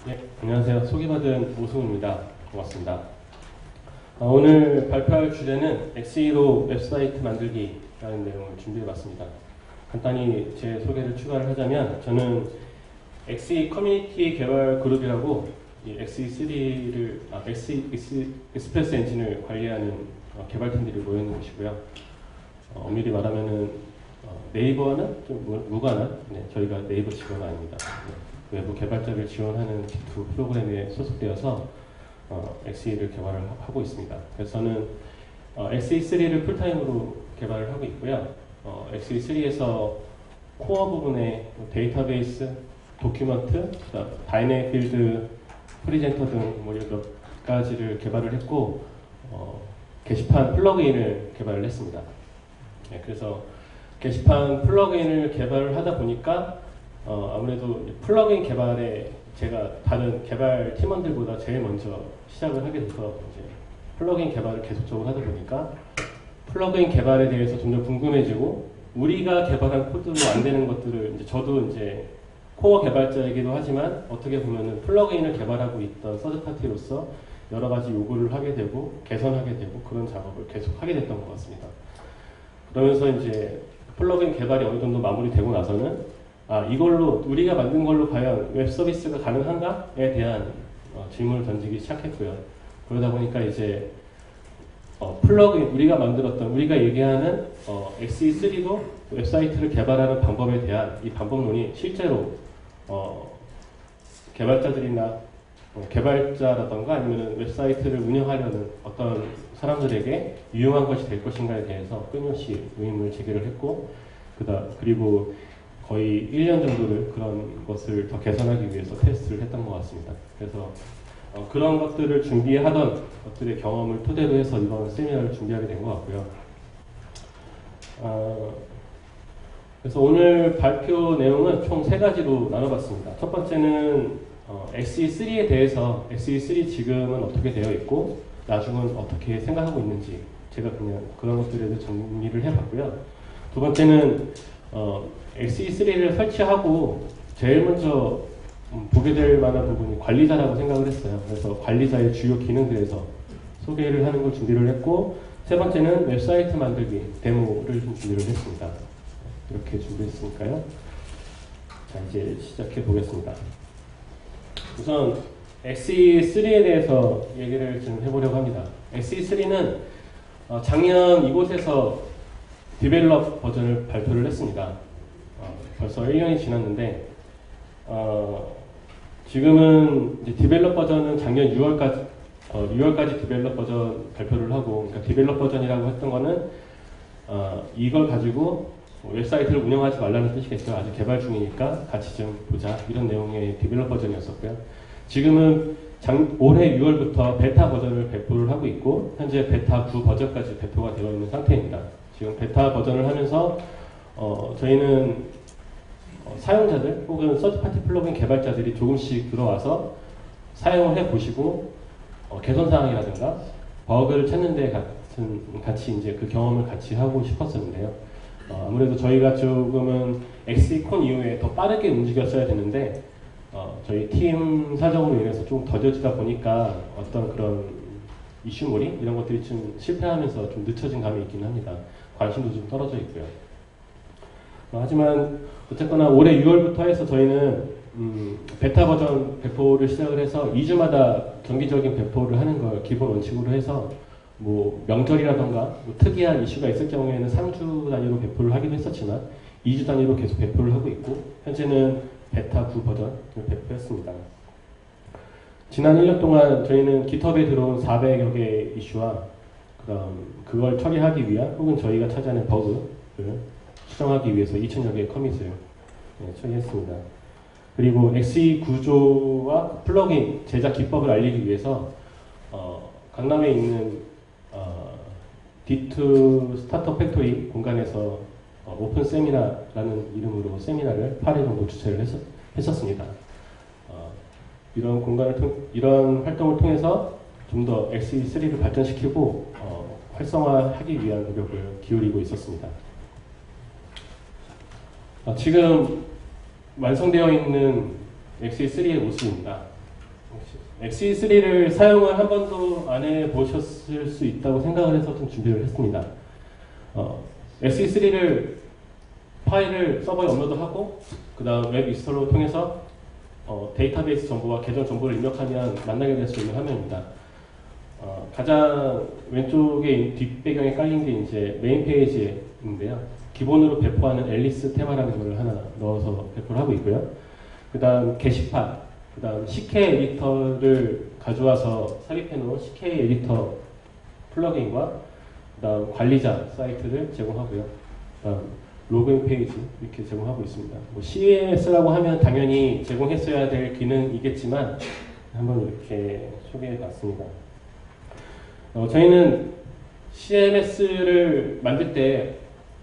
네, 안녕하세요. 소개받은 오승우입니다. 반갑습니다. 오늘 발표할 주제는 XE로 웹사이트 만들기라는 내용을 준비해봤습니다. 간단히 제 소개를 추가를 하자면 저는 XE 커뮤니티 개발 그룹이라고 이 XE3를 XE 익스프레스 엔진을 관리하는 개발팀들이 모여있는 곳이고요. 엄밀히 말하면은 네이버와는 좀 무관한, 저희가 네이버 직원은 아닙니다. 외부 개발자를 지원하는 두 프로그램에 소속되어서 XE를 개발을 하고 있습니다. 그래서 저는 XE3를 풀타임으로 개발을 하고 있고요. XE3에서 코어 부분에 데이터베이스, 도큐먼트, 다이내믹 필드, 프리젠터 등 몇 가지를 개발을 했고 게시판 플러그인을 개발을 했습니다. 그래서 게시판 플러그인을 개발을 하다 보니까 아무래도 플러그인 개발에 제가 다른 개발 팀원들보다 제일 먼저 시작을 하게 돼서 이제 플러그인 개발을 계속적으로 하다 보니까 플러그인 개발에 대해서 점점 궁금해지고 우리가 개발한 코드로 안 되는 것들을 저도 이제 코어 개발자이기도 하지만 어떻게 보면은 플러그인을 개발하고 있던 서드 파티로서 여러 가지 요구를 하게 되고 개선하게 되고 그런 작업을 계속 하게 됐던 것 같습니다. 그러면서 이제 플러그인 개발이 어느 정도 마무리되고 나서는 이걸로 우리가 만든 걸로 과연 웹 서비스가 가능한가에 대한 질문을 던지기 시작했고요. 그러다 보니까 이제 플러그인 우리가 얘기하는 XE3도 웹사이트를 개발하는 방법에 대한 이 방법론이 실제로 개발자들이나 개발자라던가 아니면 웹사이트를 운영하려는 어떤 사람들에게 유용한 것이 될 것인가에 대해서 끊임없이 의문을 제기를 했고 그리고 거의 1년 정도를 그런 것을 더 개선하기 위해서 테스트를 했던 것 같습니다. 그래서 그런 것들을 준비하던 것들의 경험을 토대로 해서 이번 세미나를 준비하게 된 것 같고요. 그래서 오늘 발표 내용은 총 3가지로 나눠봤습니다. 첫 번째는 XE3에 대해서 XE3 지금은 어떻게 되어 있고 나중은 어떻게 생각하고 있는지 제가 그냥 그런 것들에 대해서 정리를 해봤고요. 두 번째는 XE3를 설치하고 제일 먼저 보게 될 만한 부분이 관리자라고 생각을 했어요. 그래서 관리자의 주요 기능들에서 소개를 하는 걸 준비를 했고 세 번째는 웹사이트 만들기 데모를 좀 준비를 했습니다. 이렇게 준비했으니까요. 자, 이제 시작해 보겠습니다. 우선 XE3에 대해서 얘기를 좀 해보려고 합니다. XE3는 작년 이곳에서 디벨롭 버전을 발표를 했습니다. 벌써 1년이 지났는데 지금은 이제 디벨롭 버전은 작년 6월까지 디벨롭 버전 발표를 하고, 그러니까 디벨롭 버전이라고 했던 거는 이걸 가지고 웹사이트를 운영하지 말라는 뜻이겠죠. 아직 개발 중이니까 같이 좀 보자, 이런 내용의 디벨롭 버전이었었고요. 지금은 올해 6월부터 베타 버전을 배포를 하고 있고 현재 베타 9 버전까지 배포가 되어 있는 상태입니다. 지금 베타 버전을 하면서 저희는 사용자들 혹은 서드파티 플러그인 개발자들이 조금씩 들어와서 사용을 해보시고 개선사항이라든가 버그를 찾는 데 같이 이제 그 경험을 같이 하고 싶었었는데요. 아무래도 저희가 조금은 XE콘 이후에 더 빠르게 움직였어야 되는데 저희 팀 사정으로 인해서 좀 더뎌지다 보니까 어떤 그런 이슈몰이 이런 것들이 좀 실패하면서 좀 늦춰진 감이 있긴 합니다. 관심도 좀 떨어져 있고요. 하지만 어쨌거나 올해 6월부터 해서 저희는 베타 버전 배포를 시작을 해서 2주마다 정기적인 배포를 하는 걸 기본 원칙으로 해서 뭐 명절이라던가 뭐 특이한 이슈가 있을 경우에는 3주 단위로 배포를 하기도 했었지만 2주 단위로 계속 배포를 하고 있고 현재는 베타 9 버전을 배포했습니다. 지난 1년 동안 저희는 깃허브에 들어온 400여 개의 이슈와 그걸 처리하기 위한 혹은 저희가 찾아낸 버그를 수정하기 위해서 2000여 개의 커밋을 처리했습니다. 그리고 XE 구조와 플러그인 제작 기법을 알리기 위해서 강남에 있는 D2 스타트업 팩토리 공간에서 오픈 세미나라는 이름으로 세미나를 8회 정도 주최를 했었습니다. 이런 활동을 통해서 좀 더 XE3를 발전시키고 활성화하기 위한 노력을 기울이고 있었습니다. 지금 완성되어 있는 XE3의 모습입니다. XE3를 사용을 한 번도 안 해보셨을 수 있다고 생각을 해서 좀 준비를 했습니다. XE3를 파일을 서버에 업로드하고 그 다음 웹 인스톨을 통해서 데이터베이스 정보와 계정 정보를 입력하면 만나게 될 수 있는 화면입니다. 가장 왼쪽에 뒷배경에 깔린 게 이제 메인 페이지인데요. 기본으로 배포하는 앨리스 테마라는 걸 하나 넣어서 배포를 하고 있고요. 그 다음 게시판, 그 다음 CK 에디터를 가져와서 삽입해 놓은 CK 에디터 플러그인과 그 다음 관리자 사이트를 제공하고요. 그 다음 로그인 페이지 이렇게 제공하고 있습니다. 뭐 CMS라고 하면 당연히 제공했어야 될 기능이겠지만 한번 이렇게 소개해 봤습니다. 저희는 CMS를 만들 때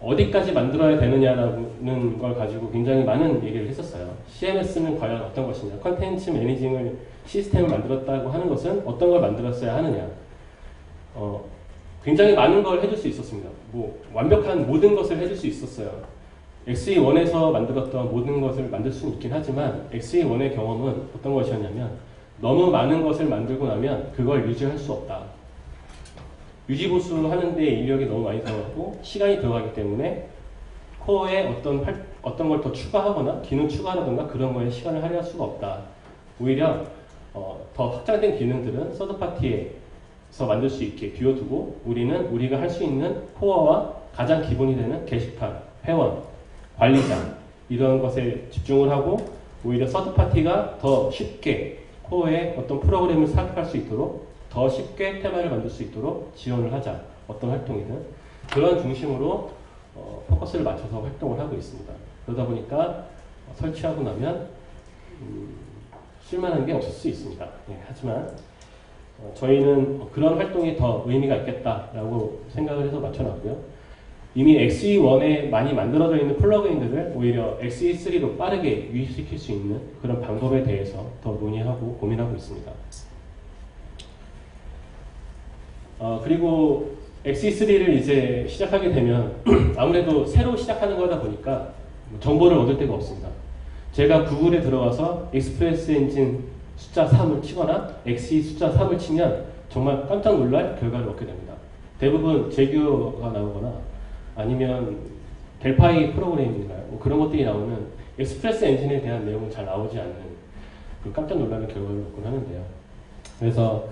어디까지 만들어야 되느냐라는 걸 가지고 굉장히 많은 얘기를 했었어요. CMS는 과연 어떤 것이냐, 컨텐츠 매니징을 시스템을 만들었다고 하는 것은 어떤 걸 만들었어야 하느냐. 굉장히 많은 걸 해줄 수 있었습니다. 뭐 완벽한 모든 것을 해줄 수 있었어요. XE1에서 만들었던 모든 것을 만들 수는 있긴 하지만 XE1의 경험은 어떤 것이었냐면 너무 많은 것을 만들고 나면 그걸 유지할 수 없다. 유지보수 하는데 인력이 너무 많이 들어가고 시간이 들어가기 때문에 코어에 어떤 걸 더 추가하거나 기능 추가라든가 그런 거에 시간을 할애할 수가 없다. 오히려 더 확장된 기능들은 서드파티에서 만들 수 있게 비워두고 우리는 우리가 할 수 있는 코어와 가장 기본이 되는 게시판, 회원, 관리자 이런 것에 집중을 하고 오히려 서드파티가 더 쉽게 코어에 어떤 프로그램을 삽입할 수 있도록 더 쉽게 테마를 만들 수 있도록 지원을 하자. 어떤 활동이든 그런 중심으로 포커스를 맞춰서 활동을 하고 있습니다. 그러다 보니까 설치하고 나면 쓸만한 게 없을 수 있습니다. 네, 하지만 저희는 그런 활동이 더 의미가 있겠다라고 생각을 해서 맞춰놨고요. 이미 XE1에 많이 만들어져 있는 플러그인들을 오히려 XE3로 빠르게 유입시킬 수 있는 그런 방법에 대해서 더 논의하고 고민하고 있습니다. 그리고 XE3를 이제 시작하게 되면 아무래도 새로 시작하는 거다 보니까 정보를 얻을 데가 없습니다. 제가 구글에 들어가서 익스프레스 엔진 숫자 3을 치거나 XE 숫자 3을 치면 정말 깜짝 놀랄 결과를 얻게 됩니다. 대부분 제규어가 나오거나 아니면 델파이 프로그램인가요? 뭐 그런 것들이 나오는 익스프레스 엔진에 대한 내용은 잘 나오지 않는 깜짝 놀라는 결과를 얻곤 하는데요. 그래서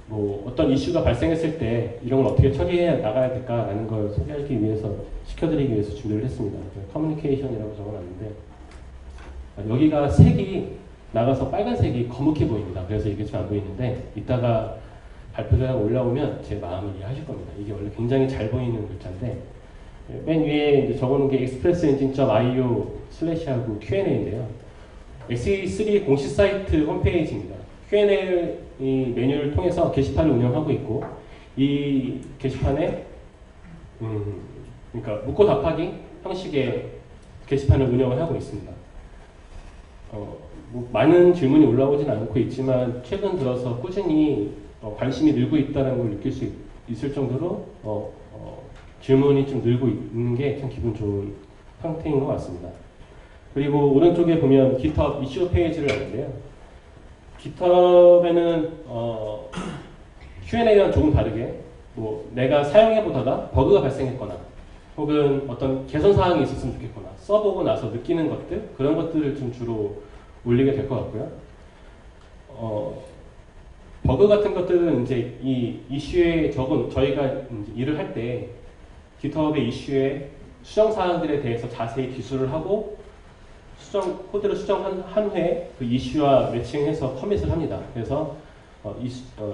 뭐 어떤 이슈가 발생했을 때 이런 걸 어떻게 처리해 나가야 될까라는 걸 소개하기 위해서 시켜드리기 위해서 준비를 했습니다. 커뮤니케이션이라고 적어놨는데 여기가 색이 나가서 빨간색이 거뭇해 보입니다. 그래서 이게 좀 안 보이는데 이따가 발표자가 올라오면 제 마음을 이해하실 겁니다. 이게 원래 굉장히 잘 보이는 글자인데 맨 위에 이제 적어놓은 게 expressengine.io/하고 Q&A인데요. XE3 공식 사이트 홈페이지입니다. Q&A 이 메뉴를 통해서 게시판을 운영하고 있고 이 게시판에 그러니까 묻고 답하기 형식의 게시판을 운영을 하고 있습니다. 뭐 많은 질문이 올라오진 않고 있지만 최근 들어서 꾸준히 관심이 늘고 있다는 걸 느낄 수 있을 정도로 질문이 좀 늘고 있는 게 참 기분 좋은 상태인 것 같습니다. 그리고 오른쪽에 보면 GitHub 이슈 페이지를 하는데요. GitHub에는 Q&A랑 조금 다르게 뭐 내가 사용해보다가 버그가 발생했거나 혹은 어떤 개선사항이 있었으면 좋겠거나 써보고 나서 느끼는 것들 그런 것들을 좀 주로 올리게 될 것 같고요. 버그 같은 것들은 이제 이 이슈에 저희가 이제 일을 할 때 GitHub의 이슈에 수정사항들에 대해서 자세히 기술을 하고 코드를 수정한 후에 그 이슈와 매칭해서 커밋을 합니다. 그래서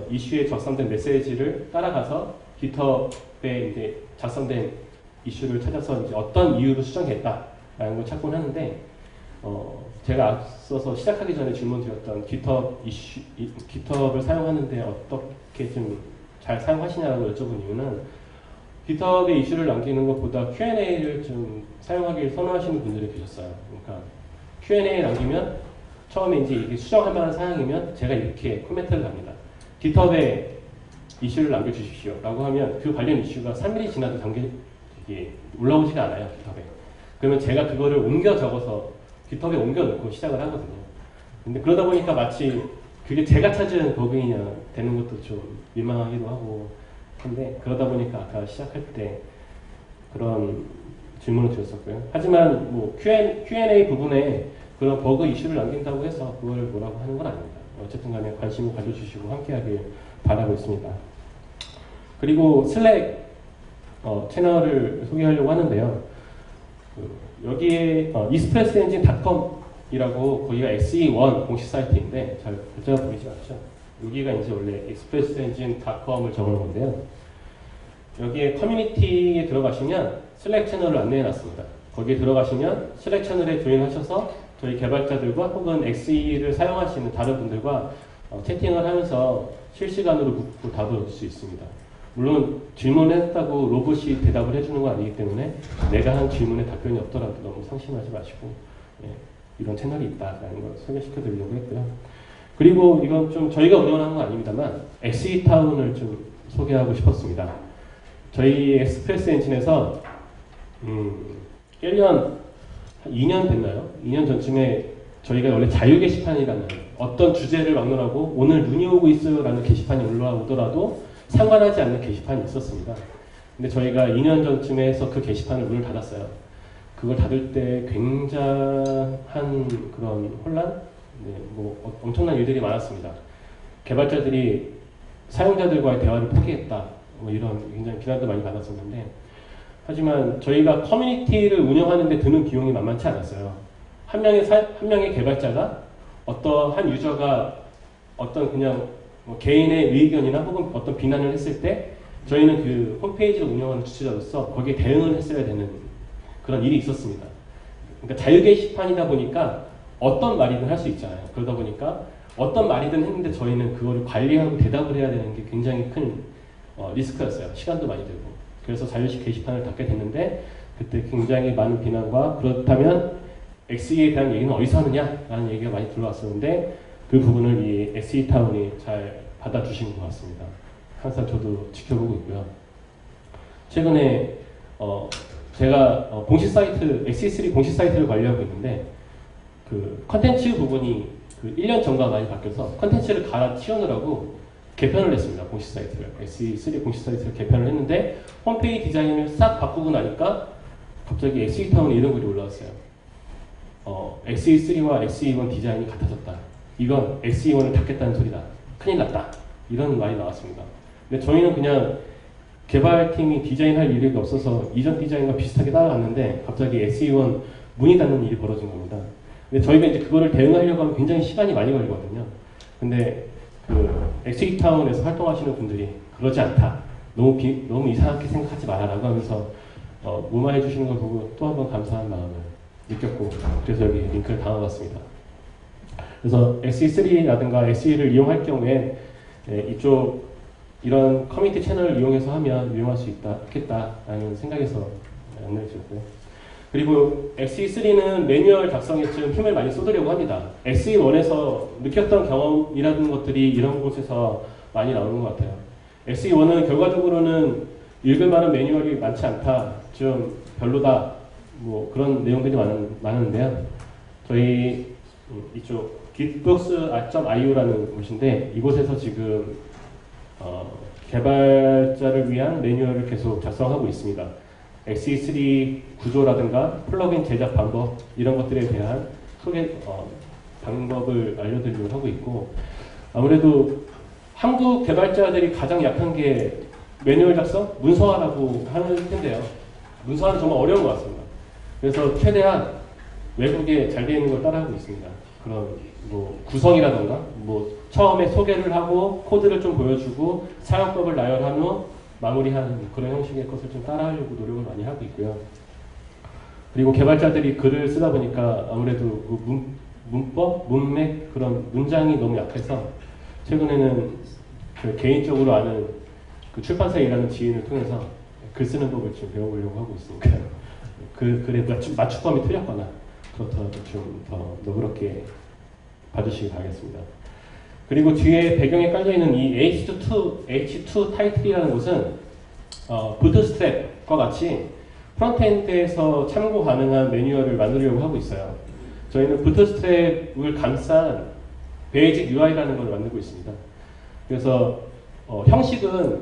이슈에 작성된 메시지를 따라가서 GitHub에 이제 작성된 이슈를 찾아서 이제 어떤 이유로 수정했다라는 걸 찾곤 하는데 제가 앞서서 시작하기 전에 질문드렸던 GitHub을 사용하는데 어떻게 좀 잘 사용하시냐고 여쭤본 이유는 GitHub에 이슈를 남기는 것보다 Q&A를 좀 사용하기를 선호하시는 분들이 계셨어요. 그러니까 Q&A 남기면 처음에 이제 이게 수정할 만한 사항이면 제가 이렇게 코멘트를 합니다. GitHub에 이슈를 남겨주십시오 라고 하면 그 관련 이슈가 3일이 지나도 올라오지가 않아요. GitHub에. 그러면 제가 그거를 옮겨 적어서 GitHub에 옮겨 놓고 시작을 하거든요. 근데 그러다 보니까 마치 그게 제가 찾은 버그이냐 되는 것도 좀 민망하기도 하고 한데, 그러다 보니까 아까 시작할 때 그런 질문을 드렸었고요. 하지만 뭐 Q&A 부분에 그런 버그 이슈를 남긴다고 해서 그걸 뭐라고 하는 건 아닙니다. 어쨌든 간에 관심을 가져주시고 함께하길 바라고 있습니다. 그리고 슬랙 채널을 소개하려고 하는데요. 여기에 expressengine닷컴이라고 거기가 SE1 공식 사이트인데 잘 글자가 보이지 않죠? 여기가 이제 원래 expressengine닷컴을 적어놓은 건데요. 여기에 커뮤니티에 들어가시면 슬랙 채널을 안내해 놨습니다. 거기에 들어가시면 슬랙 채널에 조인하셔서 저희 개발자들과 혹은 XE를 사용하시는 다른 분들과 채팅을 하면서 실시간으로 묻고 답을 얻을 수 있습니다. 물론 질문했다고 로봇이 대답을 해주는 건 아니기 때문에 내가 한 질문에 답변이 없더라도 너무 상심하지 마시고, 이런 채널이 있다라는 걸 소개시켜 드리려고 했고요. 그리고 이건 좀 저희가 운영하는 건 아닙니다만 엑스이타운을 좀 소개하고 싶었습니다. 저희 엑스프레스 엔진에서 1년, 2년 됐나요? 2년 전쯤에 저희가 원래 자유 게시판이라는 어떤 주제를 막론하고 오늘 눈이 오고 있어요 라는 게시판이 올라오더라도 상관하지 않는 게시판이 있었습니다. 근데 저희가 2년 전쯤에 해서 그 게시판을 문을 닫았어요. 그걸 닫을 때 굉장한 그런 혼란? 뭐 엄청난 일들이 많았습니다. 개발자들이 사용자들과의 대화를 포기했다. 뭐 이런 굉장히 비난도 많이 받았었는데, 하지만 저희가 커뮤니티를 운영하는데 드는 비용이 만만치 않았어요. 한 명의 개발자가 한 유저가 어떤 그냥 뭐 개인의 의견이나 혹은 어떤 비난을 했을 때 저희는 그 홈페이지를 운영하는 주체자로서 거기에 대응을 했어야 되는 그런 일이 있었습니다. 그러니까 자유 게시판이다 보니까 어떤 말이든 할 수 있잖아요. 그러다 보니까 어떤 말이든 했는데 저희는 그거를 관리하고 대답을 해야 되는 게 굉장히 큰 리스크였어요. 시간도 많이 들고. 그래서 자유식 게시판을 닫게 됐는데, 그때 굉장히 많은 비난과 그렇다면 XE에 대한 얘기는 어디서 하느냐라는 얘기가 많이 들어왔었는데, 그 부분을 이 XE타운이 잘 받아주신 것 같습니다. 항상 저도 지켜보고 있고요. 최근에 제가 공식 사이트, XE3 공식 사이트를 관리하고 있는데, 그 컨텐츠 부분이 그 1년 전과 많이 바뀌어서 컨텐츠를 갈아치우느라고 개편을 했습니다. 공식 사이트를. XE3 공식 사이트를 개편을 했는데, 홈페이지 디자인을 싹 바꾸고 나니까 갑자기 XE타운 이런 글이 올라왔어요. XE3와 XE1 디자인이 같아졌다. 이건 XE1을 닫겠다는 소리다. 큰일 났다. 이런 말이 나왔습니다. 근데 저희는 그냥 개발팀이 디자인할 일이 없어서 이전 디자인과 비슷하게 따라갔는데 갑자기 XE1 문이 닫는 일이 벌어진 겁니다. 근데 저희가 이제 그거를 대응하려고 하면 굉장히 시간이 많이 걸리거든요. 근데 그 XE타운에서 활동하시는 분들이 그러지 않다. 너무 이상하게 생각하지 마라라고 하면서 무마해 주시는 걸 보고 또 한 번 감사한 마음을 느꼈고, 그래서 여기 링크를 담아봤습니다. 그래서 XE3라든가 XE를 이용할 경우에 이런 커뮤니티 채널을 이용해서 하면 유용할 수 있겠다라는 생각에서 안내를 드렸고요. 그리고 XE3는 매뉴얼 작성에 좀 힘을 많이 쏟으려고 합니다. XE1에서 느꼈던 경험이라는 것들이 이런 곳에서 많이 나오는 것 같아요. XE1은 결과적으로는 읽을 만한 매뉴얼이 많지 않다, 좀 별로다, 뭐 그런 내용들이 많은데요. 저희 이쪽 gitbooks.io라는 곳인데, 이곳에서 지금 개발자를 위한 매뉴얼을 계속 작성하고 있습니다. XE3 구조라든가 플러그인 제작 방법, 이런 것들에 대한 방법을 알려드리려고 하고 있고, 아무래도 한국 개발자들이 가장 약한 게 매뉴얼 작성, 문서화라고 하는 텐데요. 문서화는 정말 어려운 것 같습니다. 그래서 최대한 외국에 잘 되어 있는 걸 따라하고 있습니다. 그런 뭐 구성이라던가 뭐 처음에 소개를 하고 코드를 좀 보여주고 사용법을 나열한 후 마무리하는 그런 형식의 것을 좀 따라하려고 노력을 많이 하고 있고요. 그리고 개발자들이 글을 쓰다 보니까 아무래도 그 문법, 문맥, 그런 문장이 너무 약해서 최근에는 그 개인적으로 아는 그 출판사에 일하는 지인을 통해서 글 쓰는 법을 좀 배워보려고 하고 있으니까 그 글의 맞춤법이 틀렸거나 그렇더라도 좀 더 너그럽게 봐주시기 바라겠습니다. 그리고 뒤에 배경에 깔려있는 이 H2 타이틀이라는 것은 부트스트랩과 같이 프론트엔드에서 참고 가능한 매뉴얼을 만들려고 하고 있어요. 저희는 부트스트랩을 감싼 베이직 UI라는 걸 만들고 있습니다. 그래서 형식은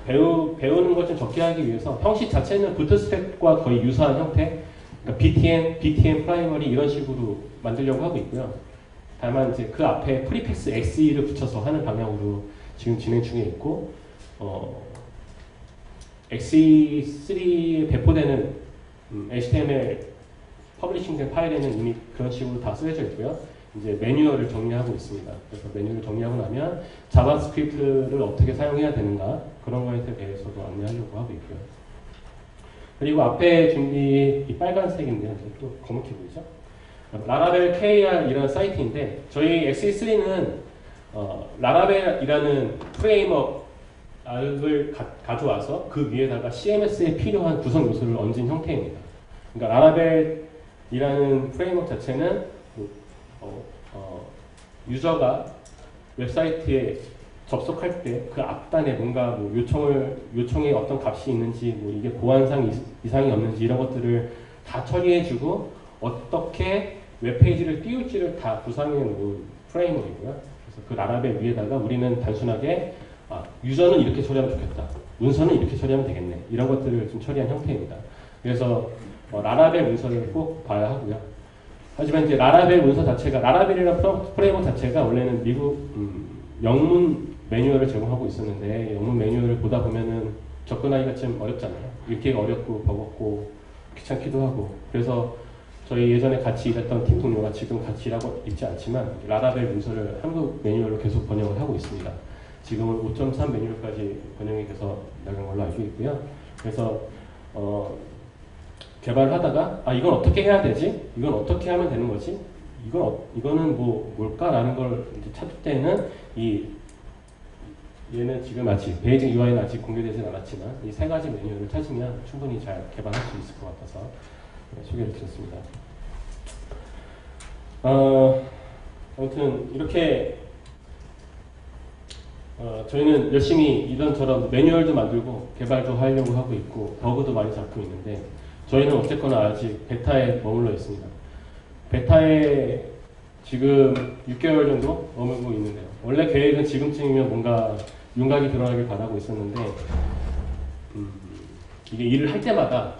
배우는 걸 좀 적게 하기 위해서 형식 자체는 부트스트랩과 거의 유사한 형태, 그러니까 BTN 프라이머리 이런 식으로 만들려고 하고 있고요. 다만 이제 그 앞에 프리픽스 XE를 붙여서 하는 방향으로 지금 진행 중에 있고, XE3에 배포되는 HTML 퍼블리싱된 파일에는 이미 그런 식으로 다 쓰여져 있고요. 이제 매뉴얼을 정리하고 있습니다. 그래서 매뉴얼을 정리하고 나면 자바스크립트를 어떻게 사용해야 되는가 그런 거에 대해서도 안내하려고 하고 있고요. 그리고 앞에 준비 이 빨간색인데요. 또 검은게 보이죠? 라라벨 KR 이라는 사이트인데 저희 XE3는 라라벨이라는 프레임워크를 가져와서 그 위에다가 CMS에 필요한 구성 요소를 얹은 형태입니다. 그러니까 라라벨이라는 프레임워크 자체는 유저가 웹사이트에 접속할 때 그 앞단에 뭔가 뭐 요청에 어떤 값이 있는지, 뭐 이게 보안상 이상이 없는지 이런 것들을 다 처리해주고 어떻게 웹페이지를 띄울지를 다 구상해 놓은 프레임워크이고요. 그래서 그 라라벨 위에다가 우리는 단순하게 유저는 이렇게 처리하면 좋겠다, 문서는 이렇게 처리하면 되겠네, 이런 것들을 좀 처리한 형태입니다. 그래서 라라벨 문서를 꼭 봐야 하고요. 하지만 이제 라라벨 문서 자체가, 라라벨이라는 프레임워크 자체가 원래는 미국 영문 매뉴얼을 제공하고 있었는데, 영문 매뉴얼을 보다 보면은 접근하기가 좀 어렵잖아요. 읽기가 어렵고 버겁고 귀찮기도 하고. 그래서 저희 예전에 같이 일했던 팀 동료가 지금 같이 일하고 있지 않지만 라라벨 문서를 한국 매뉴얼로 계속 번역을 하고 있습니다. 지금은 5.3 매뉴얼까지 번역이 돼서 나간 걸로 알고 있고요. 그래서 개발을 하다가 이건 어떻게 해야 되지? 이건 어떻게 하면 되는 거지? 이거는 뭘까라는 걸 이제 찾을 때는 얘는 지금 아직 베이직 UI는 아직 공개되진 않았지만 이 세 가지 매뉴얼을 찾으면 충분히 잘 개발할 수 있을 것 같아서 소개를 드렸습니다. 아무튼 이렇게 저희는 열심히 이런저런 매뉴얼도 만들고 개발도 하려고 하고 있고 버그도 많이 잡고 있는데, 저희는 어쨌거나 아직 베타에 머물러 있습니다. 베타에 지금 6개월 정도 머물고 있는데요. 원래 계획은 지금쯤이면 뭔가 윤곽이 드러나길 바라고 있었는데, 이게 일을 할 때마다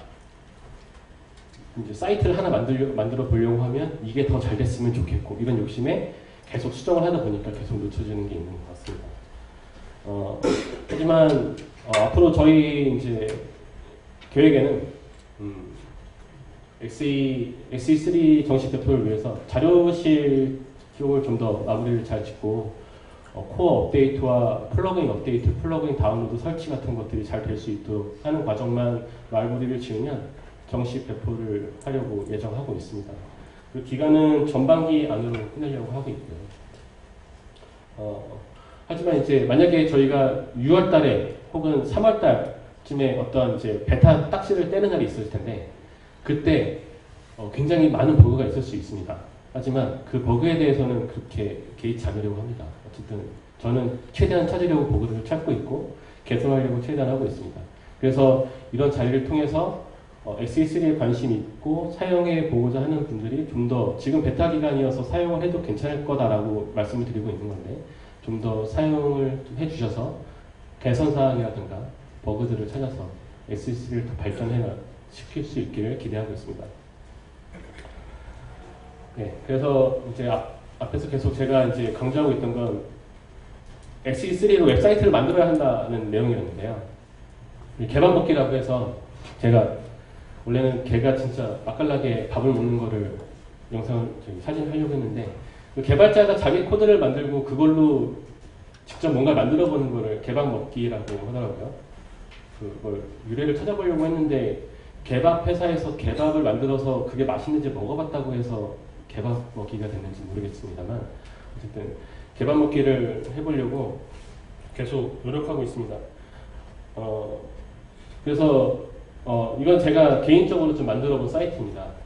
이제 사이트를 하나 만들어 보려고 하면 이게 더 잘 됐으면 좋겠고, 이런 욕심에 계속 수정을 하다 보니까 계속 늦춰지는 게 있는 것 같습니다. 하지만 앞으로 저희 이제 계획에는 XE3 정식 배포를 위해서 자료실 쪽을 좀 더 마무리를 잘 짓고, 코어 업데이트와 플러그인 업데이트, 플러그인 다운로드 설치 같은 것들이 잘 될 수 있도록 하는 과정만 마무리를 지으면 정식 배포를 하려고 예정하고 있습니다. 그 기간은 전반기 안으로 끝내려고 하고 있고요. 하지만 이제 만약에 저희가 6월 달에 혹은 3월 달쯤에 어떤 이제 베타 딱지를 떼는 날이 있을 텐데, 그때 굉장히 많은 버그가 있을 수 있습니다. 하지만 그 버그에 대해서는 그렇게 개의치 않으려고 합니다. 어쨌든 저는 최대한 찾으려고 버그를 찾고 있고 개선하려고 최대한 하고 있습니다. 그래서 이런 자리를 통해서 XE3에 관심 있고 사용해 보고자 하는 분들이 좀 더, 지금 베타 기간이어서 사용을 해도 괜찮을 거다라고 말씀을 드리고 있는 건데, 좀 더 사용을 좀 해주셔서 개선사항이라든가 버그들을 찾아서 XE3를 더 발전시킬 수 있기를 기대하고 있습니다. 네, 그래서 이제 앞에서 계속 제가 이제 강조하고 있던 건 XE3로 웹사이트를 만들어야 한다는 내용이었는데요. 개방먹기라고 해서, 제가 원래는 개가 진짜 맛깔나게 밥을 먹는 거를 영상을 사진을 하려고 했는데, 그 개발자가 자기 코드를 만들고 그걸로 직접 뭔가 만들어 보는 거를 개방먹기라고 하더라고요. 그걸 유래를 찾아보려고 했는데, 개밥 회사에서 개밥을 만들어서 그게 맛있는지 먹어봤다고 해서 개밥 먹기가 됐는지 모르겠습니다만, 어쨌든 개밥 먹기를 해보려고 계속 노력하고 있습니다. 그래서 이건 제가 개인적으로 좀 만들어본 사이트입니다.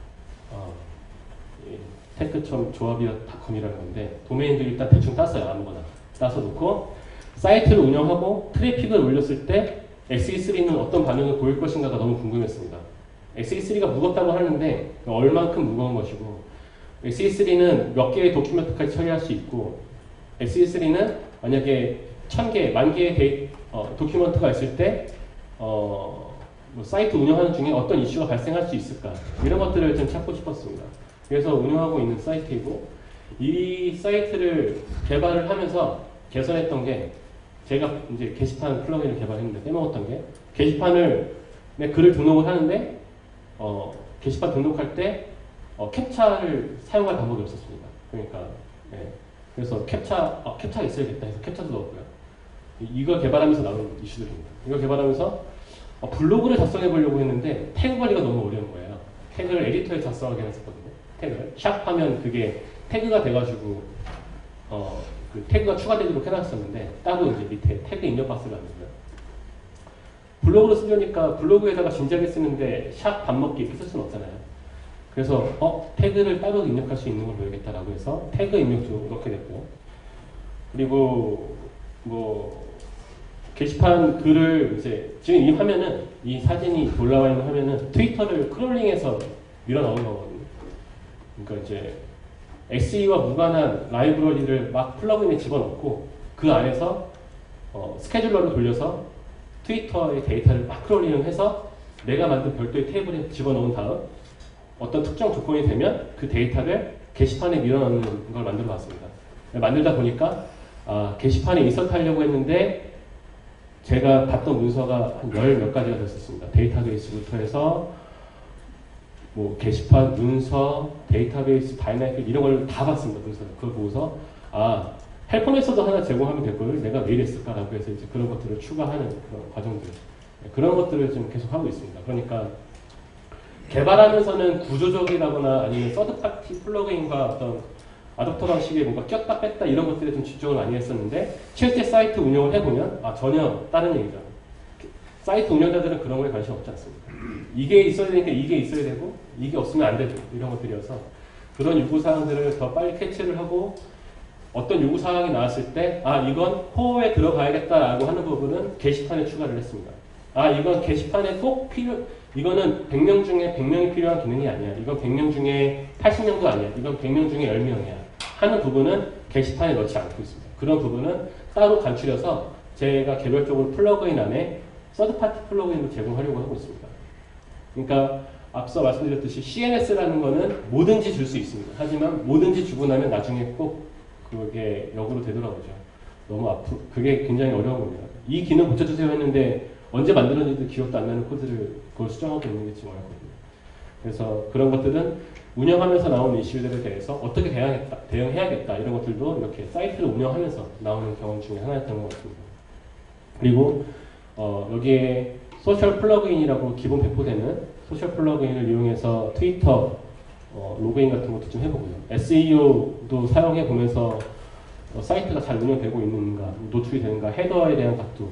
테크점조합이닷컴이라는 건데, 도메인들 일단 대충 땄어요. 아무거나 따서 놓고 사이트를 운영하고 트래픽을 올렸을 때 XE3는 어떤 반응을 보일 것인가가 너무 궁금했습니다. XE3가 무겁다고 하는데 얼만큼 무거운 것이고, SE3는 몇 개의 도큐멘트까지 처리할 수 있고, SE3는 만약에 1000개, 10,000개의 도큐멘트가 있을 때, 뭐 사이트 운영하는 중에 어떤 이슈가 발생할 수 있을까? 이런 것들을 좀 찾고 싶었습니다. 그래서 운영하고 있는 사이트이고, 이 사이트를 개발을 하면서 개선했던 게, 제가 이제 게시판 플러그인을 개발했는데 빼먹었던 게, 게시판을, 글을 등록을 하는데, 게시판 등록할 때, 캡차를 사용할 방법이 없었습니다. 그러니까, 그래서 캡차가 있어야겠다 해서 캡차도 넣었고요. 이걸 개발하면서 나온 이슈들입니다. 이걸 개발하면서 블로그를 작성해 보려고 했는데 태그 관리가 너무 어려운 거예요. 태그를 에디터에 작성하게 했었거든요. 태그를 샵 하면 그게 태그가 돼가지고 그 태그가 추가되도록 해놨었는데 따로 이제 밑에 태그 입력 박스를 만들고요. 블로그로 쓰려니까 블로그에다가 진작에 쓰는데 샵 밥 먹기 이렇게 쓸 수는 없잖아요. 그래서 태그를 따로 입력할 수 있는 걸 넣어야겠다라고 해서 태그 입력도 넣게 됐고요. 그리고 뭐 게시판 글을 이제 지금 이 화면은 이 사진이 올라와 있는 화면은 트위터를 크롤링해서 밀어 넣은 거거든요. 그러니까 이제 SE와 무관한 라이브러리를 막 플러그인에 집어넣고 그 안에서 스케줄러를 돌려서 트위터의 데이터를 막 크롤링을 해서 내가 만든 별도의 테이블에 집어넣은 다음 어떤 특정 조건이 되면 그 데이터를 게시판에 밀어넣는 걸 만들어 봤습니다. 만들다 보니까 게시판에 인서트하려고 했는데 제가 봤던 문서가 한 10몇 가지가 됐었습니다. 데이터베이스부터 해서 뭐 게시판, 문서, 데이터베이스, 다이나믹 이런 걸 다 봤습니다. 문서를. 그걸 보고서 헬퍼 메서드 하나 제공하면 될 걸 내가 왜 이랬을까라고 해서 이제 그런 것들을 추가하는 그런 과정들, 그런 것들을 좀 계속 하고 있습니다. 그러니까 개발하면서는 구조적이라거나 아니면 서드파티 플러그인과 어떤 아답터 방식에 뭔가 꼈다 뺐다 이런 것들에 좀 집중을 많이 했었는데 실제 사이트 운영을 해보면 전혀 다른 얘기죠. 사이트 운영자들은 그런 거에 관심 없지 않습니다. 이게 있어야 되니까 이게 있어야 되고 이게 없으면 안 되고 이런 것들이어서 그런 요구사항들을 더 빨리 캐치를 하고 어떤 요구사항이 나왔을 때 이건 코어에 들어가야겠다라고 하는 부분은 게시판에 추가를 했습니다. 이건 게시판에 꼭 이거는 100명 중에 100명이 필요한 기능이 아니야. 이건 100명 중에 80명도 아니야. 이건 100명 중에 10명이야. 하는 부분은 게시판에 넣지 않고 있습니다. 그런 부분은 따로 간추려서 제가 개별적으로 플러그인 안에 서드파티 플러그인도 제공하려고 하고 있습니다. 그러니까 앞서 말씀드렸듯이 CNS라는 거는 뭐든지 줄 수 있습니다. 하지만 뭐든지 주고 나면 나중에 꼭 그게 역으로 되돌아오죠. 그게 굉장히 어려운 겁니다. 이 기능 고쳐주세요 했는데 언제 만들었는지도 기억도 안 나는 코드를 그걸 수정하고 있는 게 지금 어렵거든요. 그래서 그런 것들은 운영하면서 나오는 이슈들에 대해서 어떻게 대응해야겠다 이런 것들도 이렇게 사이트를 운영하면서 나오는 경험 중에 하나였던 것 같습니다. 그리고 여기에 소셜 플러그인이라고 기본 배포되는 소셜 플러그인을 이용해서 트위터 로그인 같은 것도 좀 해보고요. SEO도 사용해 보면서 사이트가 잘 운영되고 있는가, 노출이 되는가, 헤더에 대한 각도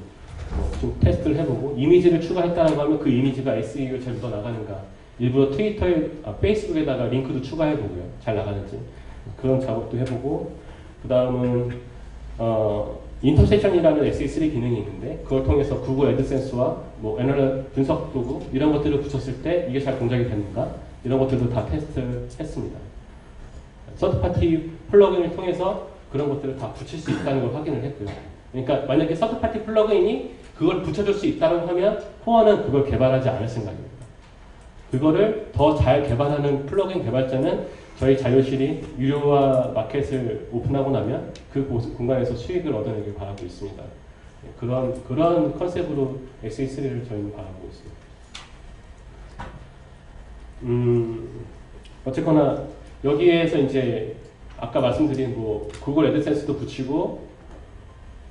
좀 테스트를 해보고 이미지를 추가했다고 하면 그 이미지가 SEO에 잘 묻어 나가는가, 일부러 트위터에 페이스북에다가 링크도 추가해보고요. 잘 나가는지 그런 작업도 해보고 그 다음은 인터섹션이라는 SE3 기능이 있는데 그걸 통해서 구글 애드센스와 뭐 애널 분석 도구 이런 것들을 붙였을 때 이게 잘 동작이 되는가 이런 것들도 다 테스트를 했습니다. 서드파티 플러그인을 통해서 그런 것들을 다 붙일 수 있다는 걸 확인을 했고요. 그러니까 만약에 서드파티 플러그인이 그걸 붙여줄 수 있다고 하면 코어는 그걸 개발하지 않을 생각입니다. 그거를 더 잘 개발하는 플러그인 개발자는 저희 자료실이 유료화 마켓을 오픈하고 나면 그 공간에서 수익을 얻어내길 바라고 있습니다. 그런 컨셉으로 SE3를 저희는 바라보고 있습니다. 어쨌거나 여기에서 이제 아까 말씀드린 뭐 구글 애드센스도 붙이고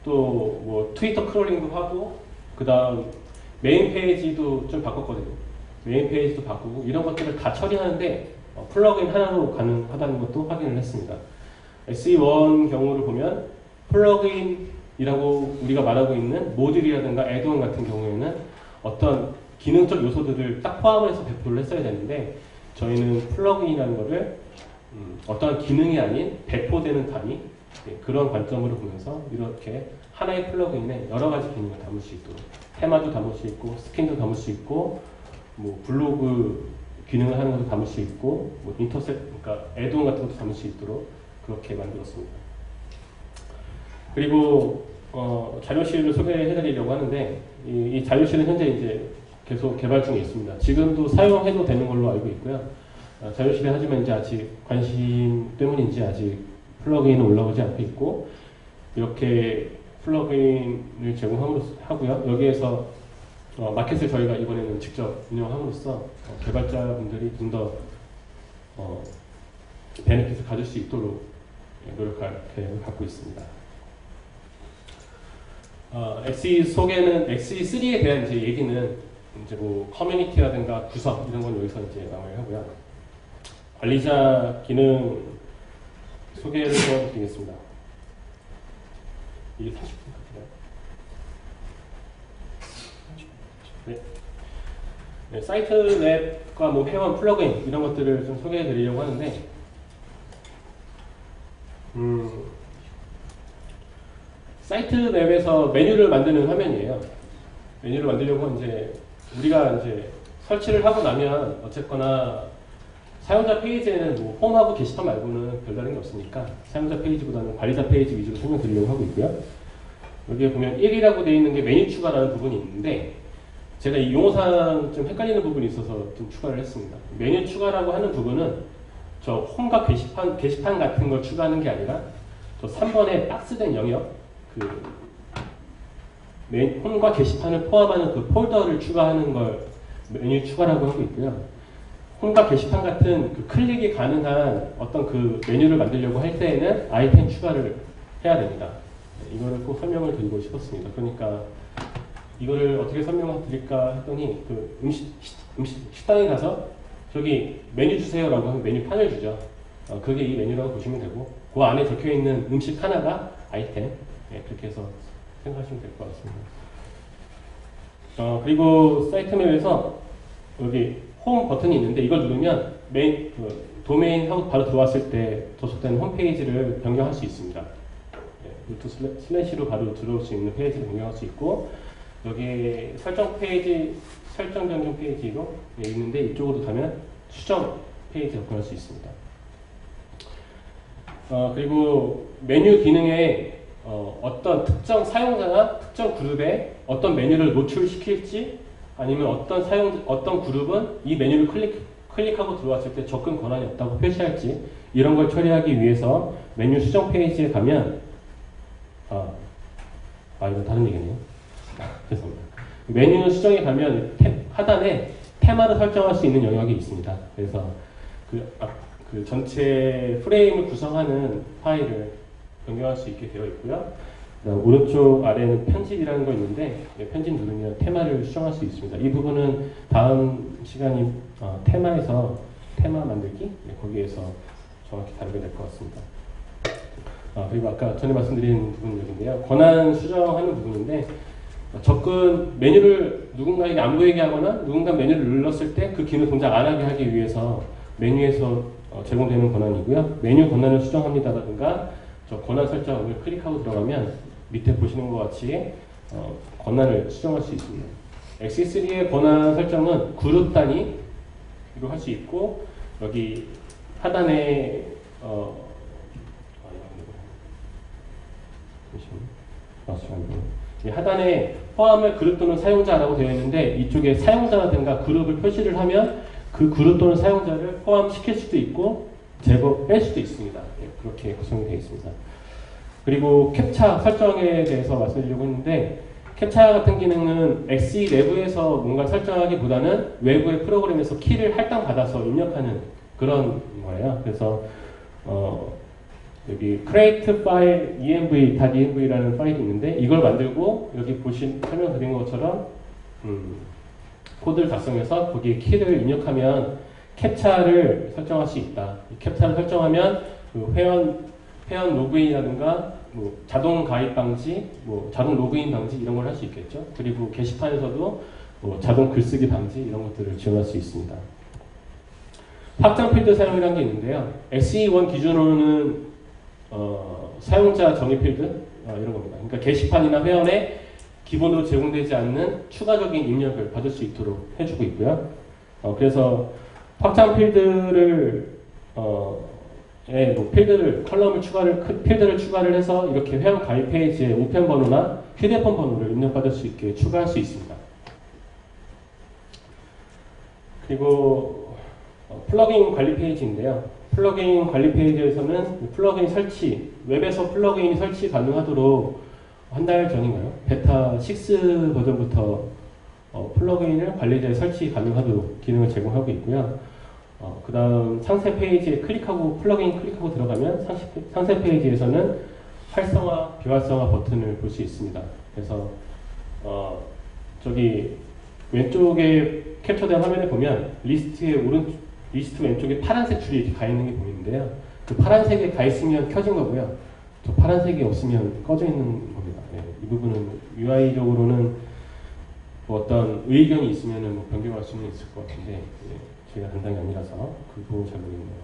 또 뭐 트위터 크롤링도 하고 그 다음 메인 페이지도 좀 바꿨거든요. 메인 페이지도 바꾸고 이런 것들을 다 처리하는데 플러그인 하나로 가능하다는 것도 확인을 했습니다. SE1 경우를 보면 플러그인이라고 우리가 말하고 있는 모듈이라든가 애드온 같은 경우에는 어떤 기능적 요소들을 딱 포함을 해서 배포를 했어야 되는데 저희는 플러그인이라는 거를 어떤 기능이 아닌 배포되는 단위 그런 관점으로 보면서 이렇게 하나의 플러그인에 여러 가지 기능을 담을 수 있도록 테마도 담을 수 있고 스킨도 담을 수 있고 뭐 블로그 기능을 하는 것도 담을 수 있고, 뭐 인터셋, 그러니까 애드온 같은 것도 담을 수 있도록 그렇게 만들었습니다. 그리고 자료실을 소개해드리려고 하는데, 이 자료실은 현재 이제 계속 개발 중에 있습니다. 지금도 사용해도 되는 걸로 알고 있고요. 자료실에 하지만 이제 아직 관심 때문인지 아직 플러그인은 올라오지 않고 있고, 이렇게 플러그인을 제공하고요. 여기에서 마켓을 저희가 이번에는 직접 운영함으로써 개발자분들이 좀 더 베네핏을 가질 수 있도록 노력할 계획을 갖고 있습니다. XE 소개는 XE3에 대한 이제 얘기는 이제 뭐 커뮤니티라든가 구성 이런 건 여기서 이제 마무리하고요. 관리자 기능 소개를 도와드리겠습니다. 이게 40분 같나요? 네, 사이트 맵과 뭐 회원 플러그인 이런 것들을 좀 소개해 드리려고 하는데, 사이트 맵에서 메뉴를 만드는 화면이에요. 메뉴를 만들려고 이제 우리가 이제 설치를 하고 나면 어쨌거나 사용자 페이지에는 뭐 홈하고 게시판 말고는 별다른 게 없으니까 사용자 페이지보다는 관리자 페이지 위주로 설명드리려고 하고 있고요. 여기에 보면 1이라고 되어 있는 게 메뉴 추가라는 부분이 있는데, 제가 이 용어상 좀 헷갈리는 부분이 있어서 좀 추가를 했습니다. 메뉴 추가라고 하는 부분은 저 홈과 게시판 같은 걸 추가하는 게 아니라 저 3번의 박스된 영역, 홈과 게시판을 포함하는 그 폴더를 추가하는 걸 메뉴 추가라고 하고 있고요. 홈과 게시판 같은 그 클릭이 가능한 어떤 그 메뉴를 만들려고 할 때에는 아이템 추가를 해야 됩니다. 이거를 꼭 설명을 드리고 싶었습니다. 그러니까 이거를 어떻게 설명을 드릴까 했더니 그 식당에 가서 저기 메뉴 주세요라고 하면 메뉴판을 주죠. 그게 이 메뉴라고 보시면 되고, 그 안에 적혀 있는 음식 하나가 아이템. 그렇게 해서 생각하시면 될 것 같습니다. 그리고 사이트 맵에서 여기 홈 버튼이 있는데 이걸 누르면 도메인하고 바로 들어왔을 때 도착되는 홈페이지를 변경할 수 있습니다. 루트 슬래시로 바로 들어올 수 있는 페이지를 변경할 수 있고, 여기 설정 변경 페이지로 있는데 이쪽으로 가면 수정 페이지 접근할 수 있습니다. 그리고 메뉴 기능에 어떤 특정 사용자나 특정 그룹에 어떤 메뉴를 노출시킬지, 아니면 어떤 그룹은 이 메뉴를 클릭하고 들어왔을 때 접근 권한이 없다고 표시할지, 이런 걸 처리하기 위해서 메뉴 수정 페이지에 가면 이거 다른 얘기네요. 죄송합니다. 메뉴 수정에 가면 하단에 테마를 설정할 수 있는 영역이 있습니다. 그래서 그 전체 프레임을 구성하는 파일을 변경할 수 있게 되어 있고요. 오른쪽 아래에는 편집이라는 거 있는데, 편집 누르면 테마를 수정할 수 있습니다. 이 부분은 다음 시간이 테마에서 테마 만들기 거기에서 정확히 다루게 될 것 같습니다. 그리고 아까 전에 말씀드린 부분 여기인데요. 권한 수정하는 부분인데, 메뉴를 누군가에게 안 보이게 하거나 누군가 메뉴를 눌렀을 때 그 기능 동작 안 하게 하기 위해서 메뉴에서 제공되는 권한이고요. 메뉴 권한을 수정합니다라든가 저 권한 설정을 클릭하고 들어가면 밑에 보시는 것 같이 권한을 수정할 수 있습니다. XE3의 권한 설정은 그룹 단위로 할 수 있고, 여기 하단에 하단에 포함을 그룹 또는 사용자라고 되어 있는데, 이쪽에 사용자라든가 그룹을 표시를 하면 그 그룹 또는 사용자를 포함시킬 수도 있고 뺄 수도 있습니다. 그렇게 구성이 되어 있습니다. 그리고 캡차 설정에 대해서 말씀드리려고 했는데, 캡차 같은 기능은 XE 내부에서 뭔가 설정하기보다는 외부의 프로그램에서 키를 할당받아서 입력하는 그런 거예요. 그래서 여기 create file env.env라는 파일이 있는데, 이걸 만들고 여기 설명드린 것처럼 코드를 작성해서 거기에 키를 입력하면 캡차를 설정할 수 있다. 캡차를 설정하면 그 회원 로그인이라든가 뭐 자동 가입 방지, 뭐 자동 로그인 방지 이런 걸 할 수 있겠죠. 그리고 게시판에서도 뭐 자동 글쓰기 방지 이런 것들을 지원할 수 있습니다. 확장 필드 사용이라는 게 있는데요. XE1 기준으로는 사용자 정의 필드 이런 겁니다. 그러니까 게시판이나 회원에 기본으로 제공되지 않는 추가적인 입력을 받을 수 있도록 해주고 있고요. 그래서 확장 필드를 뭐 컬럼을 필드를 추가를 해서 이렇게 회원 가입 페이지에 우편 번호나 휴대폰 번호를 입력받을 수 있게 추가할 수 있습니다. 그리고 플러그인 관리 페이지인데요. 플러그인 관리 페이지에서는 플러그인 설치, 웹에서 플러그인 설치 가능하도록 한 달 전인가요? 베타 6 버전부터 플러그인을 관리자에 설치 가능하도록 기능을 제공하고 있고요. 그 다음 상세 페이지에 플러그인 클릭하고 들어가면 상세 페이지에서는 활성화, 비활성화 버튼을 볼 수 있습니다. 그래서 저기 왼쪽에 캡처된 화면에 보면 리스트 왼쪽에 파란색 줄이 이렇게 가 있는 게 보이는데요. 그 파란색에 가 있으면 켜진 거고요. 저 파란색이 없으면 꺼져 있는 겁니다. 네, 이 부분은 UI적으로는 뭐 어떤 의견이 있으면 뭐 변경할 수는 있을 것 같은데 제가 담당이 아니라서 그 부분 잘 모르겠네요.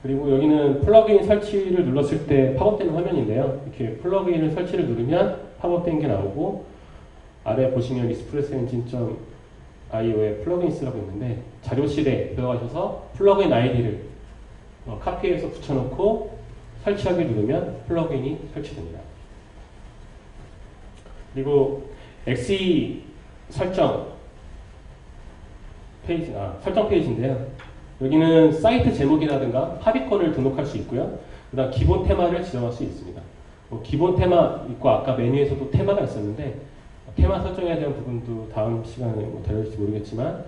그리고 여기는 플러그인 설치를 눌렀을 때 팝업되는 화면인데요. 이렇게 플러그인을 설치를 누르면 팝업된 게 나오고 아래 보시면 expressengine.io에 플러그인스라고 있는데 자료실에 들어가셔서 플러그인 아이디를 카피해서 붙여놓고 설치하기 누르면 플러그인이 설치됩니다. 그리고 XE 설정 페이지인데요. 여기는 사이트 제목이라든가 합의권을 등록할 수 있고요. 그 다음 기본 테마를 지정할 수 있습니다. 기본 테마 있고 아까 메뉴에서도 테마가 있었는데 테마 설정에 대한 부분도 다음 시간에 다룰지 모르겠지만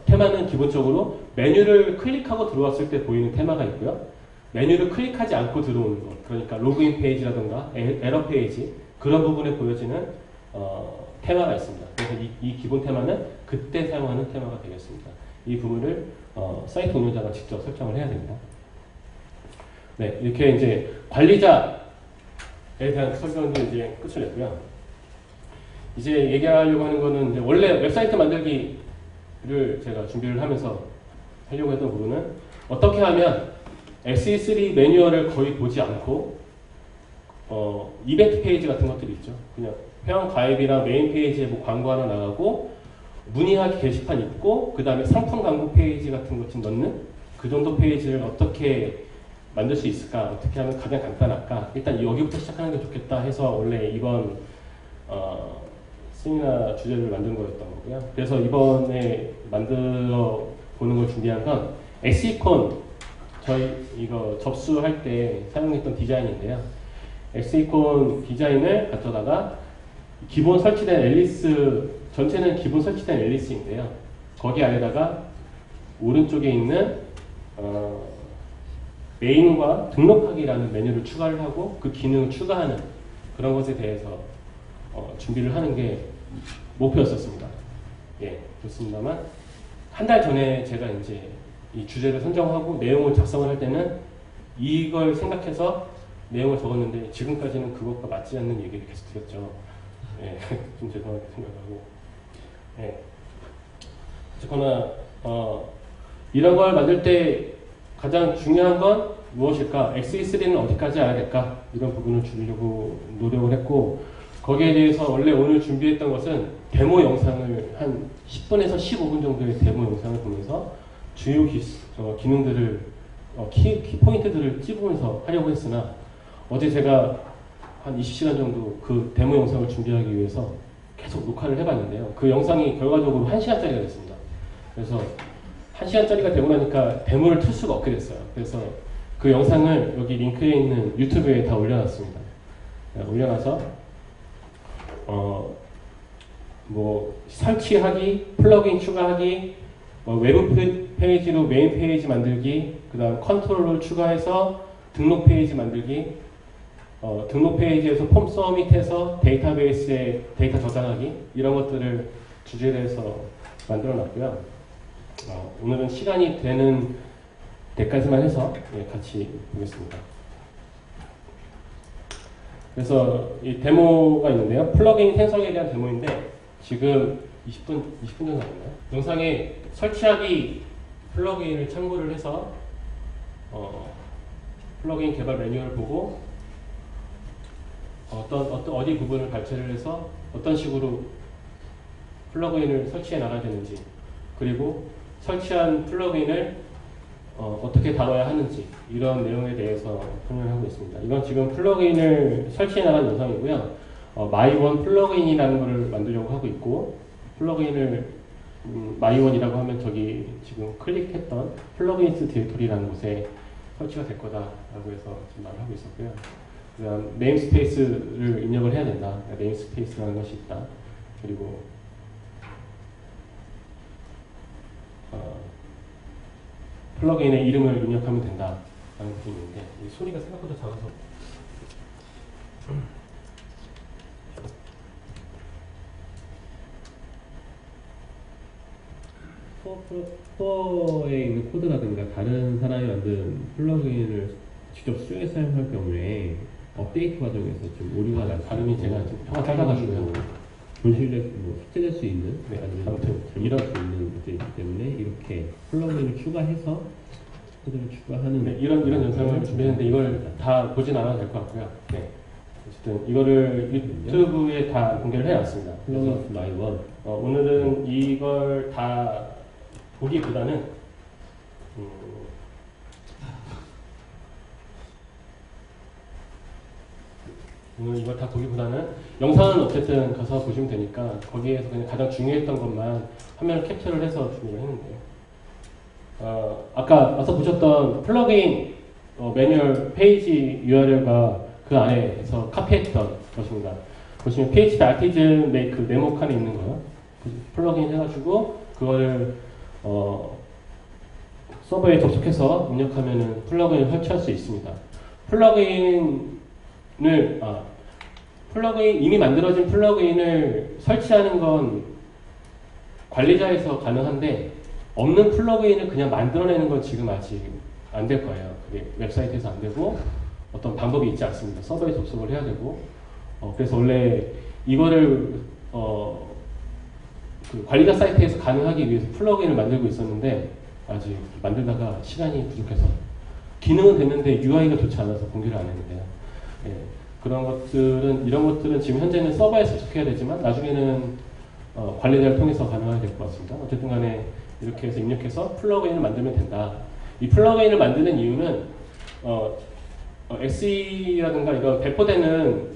테마는 기본적으로 메뉴를 클릭하고 들어왔을 때 보이는 테마가 있고요. 메뉴를 클릭하지 않고 들어오는 것, 그러니까 로그인 페이지라든가 에러 페이지 그런 부분에 보여지는 테마가 있습니다. 그래서 이 기본 테마는 그때 사용하는 테마가 되겠습니다. 이 부분을 사이트 운영자가 직접 설정을 해야 됩니다. 네, 이렇게 이제 관리자에 대한 설명도 이제 끝을 냈고요. 이제 얘기하려고 하는 거는 이제 원래 웹사이트 만들기를 제가 준비를 하면서 하려고 했던 부분은 어떻게 하면 XE3 매뉴얼을 거의 보지 않고 이벤트 페이지 같은 것들이 있죠. 그냥 회원 가입이랑 메인 페이지에 뭐 광고 하나 나가고 문의하기 게시판 있고 그 다음에 상품 광고 페이지 같은 것 좀 넣는 그 정도 페이지를 어떻게 만들 수 있을까? 어떻게 하면 가장 간단할까? 일단 여기부터 시작하는 게 좋겠다 해서 원래 이번 세미나 주제를 만든 거였던 거고요. 그래서 이번에 만들어 보는 걸 준비한 건 엑시콘 저희 이거 접수할 때 사용했던 디자인인데요. 엑시콘 디자인을 가져다가 기본 설치된 앨리스 전체는 기본 설치된 앨리스인데요. 거기 안에다가 오른쪽에 있는 메인과 등록하기라는 메뉴를 추가를 하고 그 기능을 추가하는 그런 것에 대해서 준비를 하는 게 목표였었습니다. 예, 좋습니다만 한 달 전에 제가 이제 이 주제를 선정하고 내용을 작성을 할 때는 이걸 생각해서 내용을 적었는데 지금까지는 그것과 맞지 않는 얘기를 계속 드렸죠. 예, 좀 죄송하게 생각하고. 예. 어쨌거나 이런 걸 만들 때 가장 중요한 건 무엇일까? XE3는 어디까지 알아야 될까? 이런 부분을 줄이려고 노력을 했고 거기에 대해서 원래 오늘 준비했던 것은 데모 영상을 한 10분에서 15분 정도의 데모 영상을 보면서 주요 기능들을 키 포인트들을 찝으면서 하려고 했으나 어제 제가 한 20시간 정도 그 데모 영상을 준비하기 위해서 계속 녹화를 해봤는데요. 그 영상이 결과적으로 1시간짜리가 됐습니다. 그래서 1시간짜리가 되고 나니까 데모를 틀 수가 없게 됐어요. 그래서 그 영상을 여기 링크에 있는 유튜브에 다 올려놨습니다. 올려놔서 뭐 설치하기, 플러그인 추가하기, 외부 페이지로 메인 페이지 만들기, 그 다음 컨트롤을 추가해서 등록 페이지 만들기, 등록 페이지에서 폼 서밋해서 데이터베이스에 데이터 저장하기 이런 것들을 주제로 해서 만들어 놨고요. 오늘은 시간이 되는 데까지만 해서 같이 보겠습니다. 그래서 이 데모가 있는데요. 플러그인 생성에 대한 데모인데 지금 20분 정도 나왔나요? 영상에 설치하기 플러그인을 참고를 해서 플러그인 개발 매뉴얼을 보고 어디 부분을 발췌를 해서 어떤 식으로 플러그인을 설치해 나가야 되는지 그리고 설치한 플러그인을 어떻게 다뤄야 하는지 이런 내용에 대해서 설명하고 있습니다. 이건 지금 플러그인을 설치해 나간 영상이고요. 마이원 플러그인이라는 것을 만들려고 하고 있고, 플러그인을 마이원이라고 하면 저기 지금 클릭했던 플러그인스 디렉토리라는 곳에 설치가 될 거다라고 해서 지금 말을 하고 있었고요. 그다음 네임스페이스를 입력을 해야 된다. 네임스페이스라는 것이 있다. 그리고 플러그인의 이름을 입력하면 된다라는 부분이 있는데, 이 소리가 생각보다 작아서 스토어에 있는 코드라든가 다른 사람이 만든 플러그인을 직접 수정해서 사용할 경우에 업데이트 과정에서 좀 오류가 나서 발음이 제가 좀 혀가 짧아가지고요. 분실될 삭제될 수 있는 네, 아니면 아무튼 잘못할 수 있는 것들이기 때문에 이렇게 플러그인을 추가해서 코드를 추가하는 네, 이런 영상을 준비했는데 이걸 다 보진 않아도 될 것 같고요. 네. 어쨌든 이거를 유튜브에 다 공개를 해놨습니다. 플러그인 마이원 오늘은 이걸 다 보기보다는 오늘 이걸 다 보기보다는 영상은 어쨌든 가서 보시면 되니까 거기에서 그냥 가장 중요했던 것만 화면을 캡처를 해서 준비를 했는데요. 아까 와서 보셨던 플러그인 매뉴얼 페이지 URL과 그 안에서 카피했던 것입니다. 보시면 PHP Artisan Make 네모 칸에 있는 거요. 플러그인 해가지고 그거를 서버에 접속해서 입력하면은 플러그인을 설치할 수 있습니다. 이미 만들어진 플러그인을 설치하는 건 관리자에서 가능한데, 없는 플러그인을 그냥 만들어내는 건 지금 아직 안 될 거예요. 그게 웹사이트에서 안 되고 어떤 방법이 있지 않습니다. 서버에 접속을 해야 되고, 그래서 원래 이거를 그 관리자 사이트에서 가능하기 위해서 플러그인을 만들고 있었는데 아직 만들다가 시간이 부족해서 기능은 됐는데 UI가 좋지 않아서 공개를 안 했는데요. 예, 이런 것들은 지금 현재는 서버에 접속해야 되지만 나중에는 관리자를 통해서 가능하게 될 것 같습니다. 어쨌든 간에 이렇게 해서 입력해서 플러그인을 만들면 된다. 이 플러그인을 만드는 이유는 XE라든가 이런 배포되는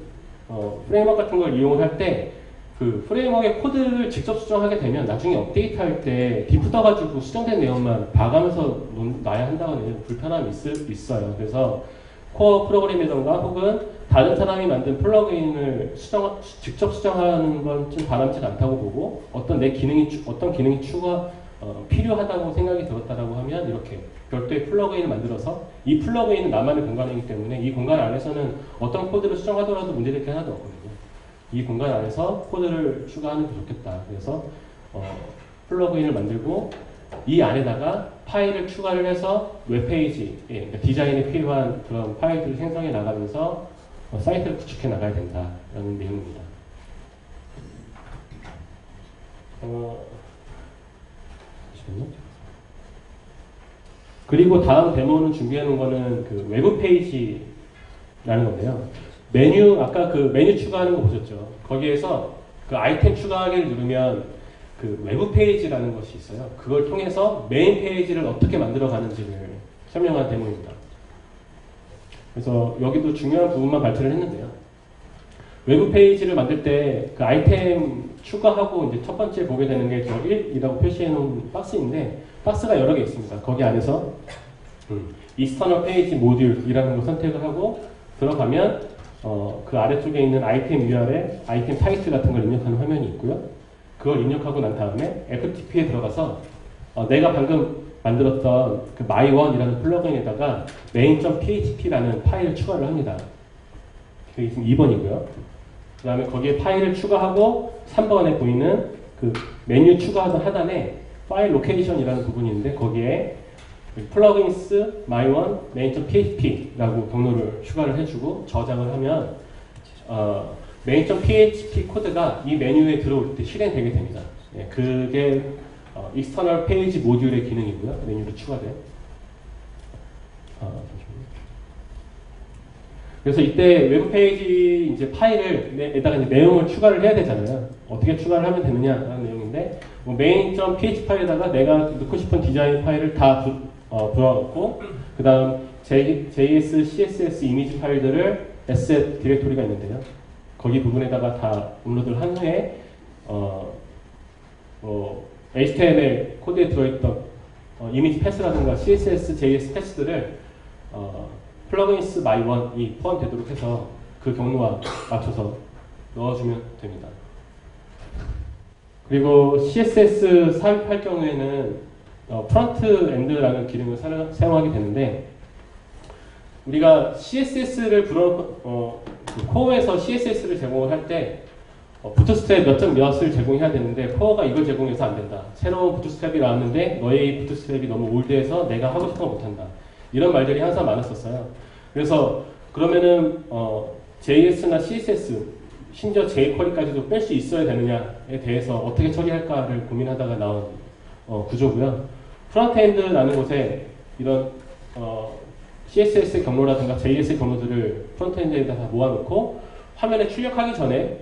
프레임워크 같은 걸 이용할 때 그 프레임워크의 코드를 직접 수정하게 되면 나중에 업데이트할 때 디프 떠가지고 수정된 내용만 봐가면서 놔야 한다는 불편함이 있어요. 그래서 코어 프로그램이던가 혹은 다른 사람이 만든 플러그인을 직접 수정하는 건 좀 바람직 않다고 보고, 어떤 기능이 필요하다고 생각이 들었다라고 하면 이렇게 별도의 플러그인을 만들어서, 이 플러그인은 나만의 공간이기 때문에 이 공간 안에서는 어떤 코드를 수정하더라도 문제될 게 하나도 없거든요. 이 공간 안에서 코드를 추가하는 게 좋겠다. 그래서 플러그인을 만들고 이 안에다가 파일을 추가를 해서 웹페이지, 그러니까 디자인에 필요한 그런 파일들을 생성해 나가면서 사이트를 구축해 나가야 된다라는 내용입니다. 그리고 다음 데모는 준비해 놓은 거는 그 외부 페이지라는 건데요. 아까 그 메뉴 추가하는 거 보셨죠? 거기에서 그 아이템 추가하기를 누르면 그 외부 페이지라는 것이 있어요. 그걸 통해서 메인 페이지를 어떻게 만들어 가는지를 설명한 데모입니다. 그래서 여기도 중요한 부분만 발표를 했는데요. 외부 페이지를 만들 때 그 아이템 추가하고 이제 첫 번째 보게 되는 게 저 1이라고 표시해 놓은 박스인데, 박스가 여러 개 있습니다. 거기 안에서 External Page Module이라는 걸 선택을 하고 들어가면 그 아래쪽에 있는 아이템 URL, 아이템 타이틀 같은 걸 입력하는 화면이 있고요. 그걸 입력하고 난 다음에 FTP에 들어가서 내가 방금 만들었던 그 my1이라는 플러그인에다가 main.php라는 파일을 추가를 합니다. 그게 지금 2번이고요. 그 다음에 거기에 파일을 추가하고 3번에 보이는 그 메뉴 추가하던 하단에 파일 로케이션이라는 부분이 있는데 거기에 플러그인스 my1 main.php라고 경로를 추가를 해주고 저장을 하면 main.php 코드가 이 메뉴에 들어올 때 실행되게 됩니다. 예, 그게 external page 모듈의 기능이고요. 메뉴로 추가된. 그래서 이때 외부 페이지 이제 파일에다가 이제 내용을 추가를 해야 되잖아요. 어떻게 추가를 하면 되느냐라는 내용인데. 있는데 뭐 main.php 파일에다가 내가 넣고 싶은 디자인 파일을 다 불어넣고 그 다음 JS, CSS 이미지 파일들을 asset 디렉토리가 있는데요. 거기 부분에다가 다 업로드를 한 후에 HTML 코드에 들어있던 이미지 패스라든가 CSS, JS 패스들을 플러그인스 my1이 포함되도록 해서 그 경로와 맞춰서 넣어주면 됩니다. 그리고 CSS 삽입할 경우에는 프론트 엔드라는 기능을 사용하게 되는데 우리가 CSS를 코어에서 CSS를 제공을 할 때 부트스트랩 몇 점 몇을 제공해야 되는데 코어가 이걸 제공해서 안 된다. 새로운 부트스트랩이 나왔는데 너의 부트스트랩이 너무 올드해서 내가 하고 싶은 거 못한다. 이런 말들이 항상 많았었어요. 그래서 그러면은 JS나 CSS 심지어 jQuery까지도 뺄 수 있어야 되느냐에 대해서 어떻게 처리할까를 고민하다가 나온 구조고요. 프론트엔드라는 곳에 이런 CSS 경로라든가 JS 경로들을 프론트엔드에다 다 모아놓고 화면에 출력하기 전에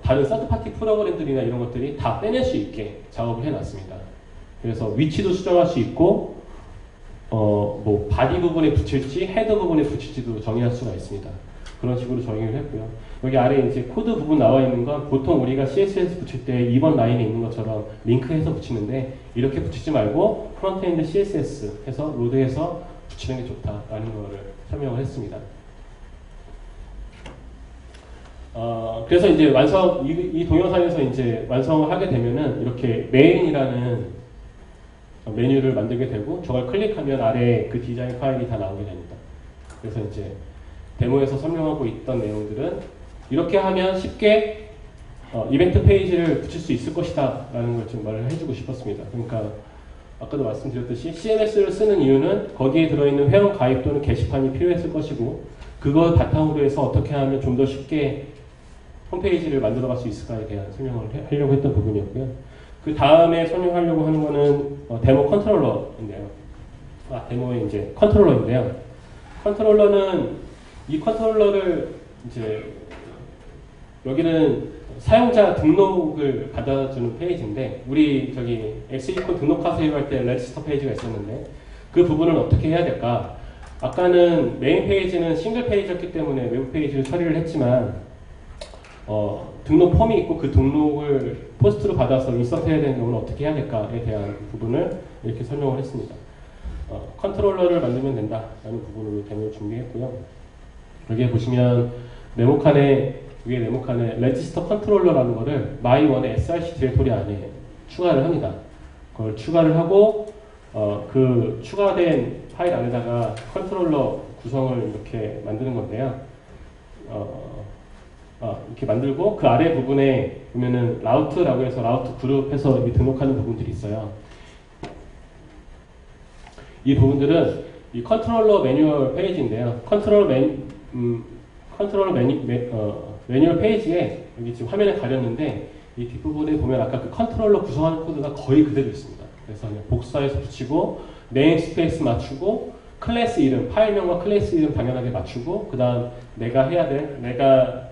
다른 서드파티 프로그램들이나 이런 것들이 다 빼낼 수 있게 작업을 해놨습니다. 그래서 위치도 수정할 수 있고 뭐 바디 부분에 붙일지 헤더 부분에 붙일지도 정의할 수가 있습니다. 그런 식으로 정의를 했고요. 여기 아래 이제 코드 부분 나와 있는 건 보통 우리가 CSS 붙일 때 2번 라인에 있는 것처럼 링크해서 붙이는데 이렇게 붙이지 말고 프론트엔드 CSS 해서 로드해서 붙이는 게 좋다라는 거를 설명을 했습니다. 그래서 이제 이 동영상에서 이제 완성을 하게 되면은 이렇게 메인이라는 메뉴를 만들게 되고 저걸 클릭하면 아래에 그 디자인 파일이 다 나오게 됩니다. 그래서 이제 데모에서 설명하고 있던 내용들은 이렇게 하면 쉽게 이벤트 페이지를 붙일 수 있을 것이다 라는 걸 좀 말을 해주고 싶었습니다. 그러니까 아까도 말씀드렸듯이 CMS를 쓰는 이유는 거기에 들어있는 회원 가입 또는 게시판이 필요했을 것이고 그걸 바탕으로 해서 어떻게 하면 좀 더 쉽게 홈페이지를 만들어갈 수 있을까에 대한 설명을 하려고 했던 부분이었고요. 그 다음에 설명하려고 하는 거는 데모 컨트롤러인데요. 데모의 이제 컨트롤러인데요. 이 컨트롤러를 이제 여기는 사용자 등록을 받아주는 페이지인데 우리 저기 엑스이콘 등록하세요 할 때 레지스터 페이지가 있었는데 그 부분은 어떻게 해야 될까? 아까는 메인 페이지는 싱글 페이지였기 때문에 외부 페이지를 처리를 했지만 등록 폼이 있고 그 등록을 포스트로 받아서 인서트해야 되는 경우는 어떻게 해야 될까에 대한 부분을 이렇게 설명을 했습니다. 컨트롤러를 만들면 된다라는 부분으로 데모를 준비했고요. 여기에 보시면 위에 네모칸에 레지스터 컨트롤러라는 거를 my1의 src 디렉토리 안에 추가를 합니다. 그걸 추가를 하고 그 추가된 파일 안에다가 컨트롤러 구성을 이렇게 만드는 건데요. 이렇게 만들고 그 아래 부분에 보면은 라우트라고 해서 라우트 그룹 해서 이렇게 등록하는 부분들이 있어요. 이 부분들은 이 컨트롤러 매뉴얼 페이지인데요. 매뉴얼 페이지에 여기 지금 화면에 가렸는데 이 뒷부분에 보면 아까 그 컨트롤러 구성하는 코드가 거의 그대로 있습니다. 그래서 그냥 복사해서 붙이고 네임스페이스 맞추고 클래스 이름, 파일명과 클래스 이름 당연하게 맞추고 그 다음 내가 해야 될 내가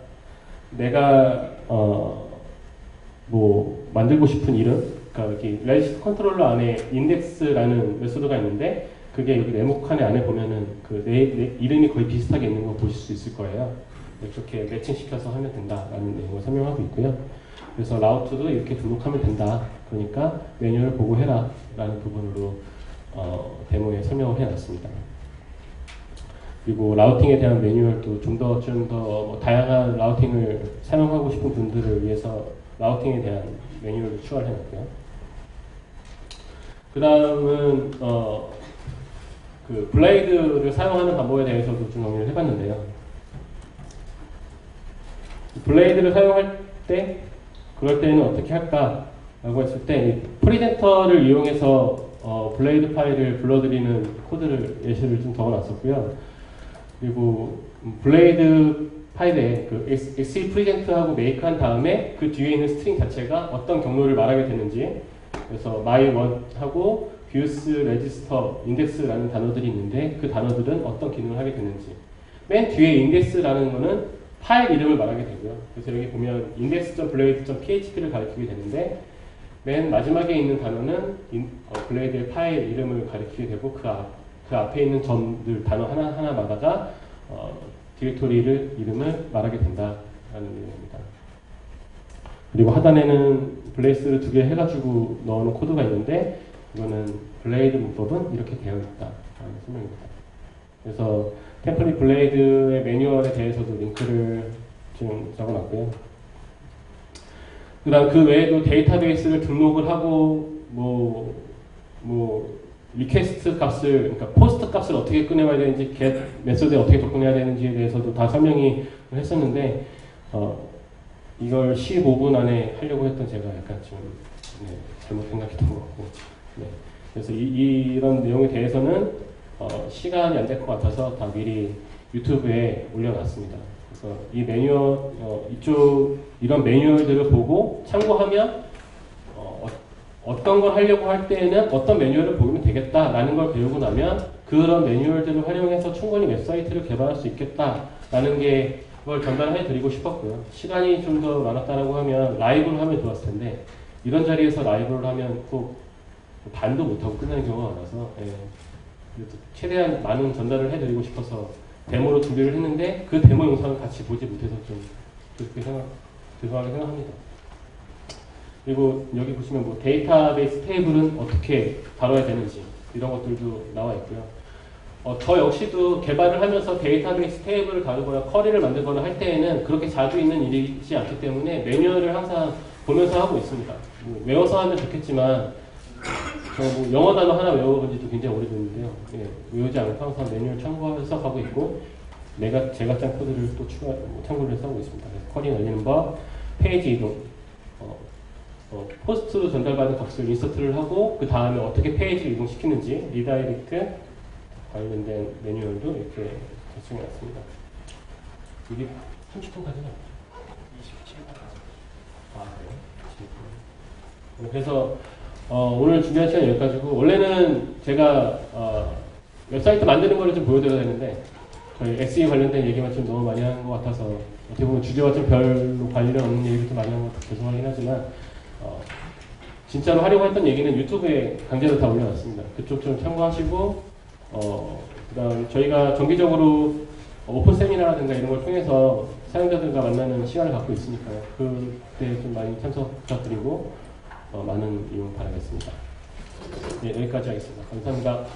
뭐 만들고 싶은 이름, 그러니까 여기 레지스터 컨트롤러 안에 인덱스라는 메소드가 있는데 그게 여기 네모칸의 안에 보면은 그 이름이 거의 비슷하게 있는 거 보실 수 있을 거예요. 그렇게 매칭시켜서 하면 된다라는 내용을 설명하고 있고요. 그래서 라우트도 이렇게 등록하면 된다. 그러니까 매뉴얼 보고 해라 라는 부분으로 데모에 설명을 해놨습니다. 그리고 라우팅에 대한 매뉴얼도 좀 더 뭐 다양한 라우팅을 사용하고 싶은 분들을 위해서 라우팅에 대한 매뉴얼을 추가를 해놨고요. 그 다음은 그 블레이드를 사용하는 방법에 대해서도 좀 정리를 해봤는데요. 블레이드를 사용할 때 그럴 때는 어떻게 할까라고 했을 때 프리젠터를 이용해서 블레이드 파일을 불러들이는 코드를 예시를 좀 적어놨었고요. 그리고 블레이드 파일에 그 XE 프리젠트하고 메이크 한 다음에 그 뒤에 있는 스트링 자체가 어떤 경로를 말하게 되는지 그래서 my1하고 views, register, index라는 단어들이 있는데 그 단어들은 어떤 기능을 하게 되는지 맨 뒤에 index라는 거는 파일 이름을 말하게 되고요. 그래서 여기 보면 index.blade.php를 가리키게 되는데 맨 마지막에 있는 단어는 블레이드의 파일 이름을 가리키게 되고 그 앞에 있는 점들 단어 하나마다가 디렉토리를 이름을 말하게 된다라는 내용입니다. 그리고 하단에는 블레이스를 2개 해가지고 넣어놓은 코드가 있는데 이거는 블레이드 문법은 이렇게 되어 있다라는 설명입니다. 그래서 템플릿 블레이드의 매뉴얼에 대해서도 링크를 지금 적어놨고요. 그다음 그 외에도 데이터베이스를 등록을 하고 리퀘스트 값을, 그러니까 포스트 값을 어떻게 꺼내와야 되는지, get 메소드에 어떻게 접근해야 되는지에 대해서도 다 설명이 했었는데, 이걸 15분 안에 하려고 했던 제가 약간 좀 잘못 생각했던 것 같고, 그래서 이런 내용에 대해서는 시간이 안 될 것 같아서 다 미리 유튜브에 올려놨습니다. 그래서 이 매뉴얼, 이런 매뉴얼들을 보고 참고하면 어떤 걸 하려고 할 때에는 어떤 매뉴얼을 보면 되겠다라는 걸 배우고 나면 그런 매뉴얼들을 활용해서 충분히 웹사이트를 개발할 수 있겠다라는 게 그걸 전달해 드리고 싶었고요. 시간이 좀 더 많았다라고 하면 라이브를 하면 좋았을 텐데 이런 자리에서 라이브를 하면 꼭 반도 못하고 끝나는 경우가 많아서 최대한 많은 전달을 해드리고 싶어서 데모로 준비를 했는데 그 데모 영상을 같이 보지 못해서 좀 죄송하게 생각합니다. 그리고 여기 보시면 데이터베이스 테이블은 어떻게 다뤄야 되는지 이런 것들도 나와 있고요. 저 역시도 개발을 하면서 데이터베이스 테이블을 다루거나 쿼리를 만들거나 할 때에는 그렇게 자주 있는 일이지 않기 때문에 매뉴얼을 항상 보면서 하고 있습니다. 외워서 하면 좋겠지만 저 영어 단어 하나 외워본 지도 굉장히 오래됐는데요. 외우지 않고 항상 매뉴얼 참고해서 하고 있고 제가 짠 코드를 또 참고를 해서 하고 있습니다. 그래서 쿼리 열리는 법, 페이지 이동, 포스트 전달받은 값을 인서트를 하고 그 다음에 어떻게 페이지를 이동시키는지 리다이렉트 관련된 매뉴얼도 이렇게 작성해놨습니다. 이게 30분까지는 27분까지. 그래요? 그래서 오늘 준비한 시간 여기까지고 원래는 제가 웹사이트 만드는 거를 좀 보여드려야 되는데 저희 SE 관련된 얘기만 좀 너무 많이 하는 것 같아서 어떻게 보면 주제와 좀 별로 관련 없는 얘기를 좀 많이 한 것 같아서 죄송하긴 하지만 진짜로 하려고 했던 얘기는 유튜브에 강제로 다 올려놨습니다. 그쪽 좀 참고하시고 그다음 저희가 정기적으로 오픈 세미나라든가 이런 걸 통해서 사용자들과 만나는 시간을 갖고 있으니까요. 그때 좀 많이 참석 부탁드리고 많은 이용 바라겠습니다. 네, 여기까지 하겠습니다. 감사합니다.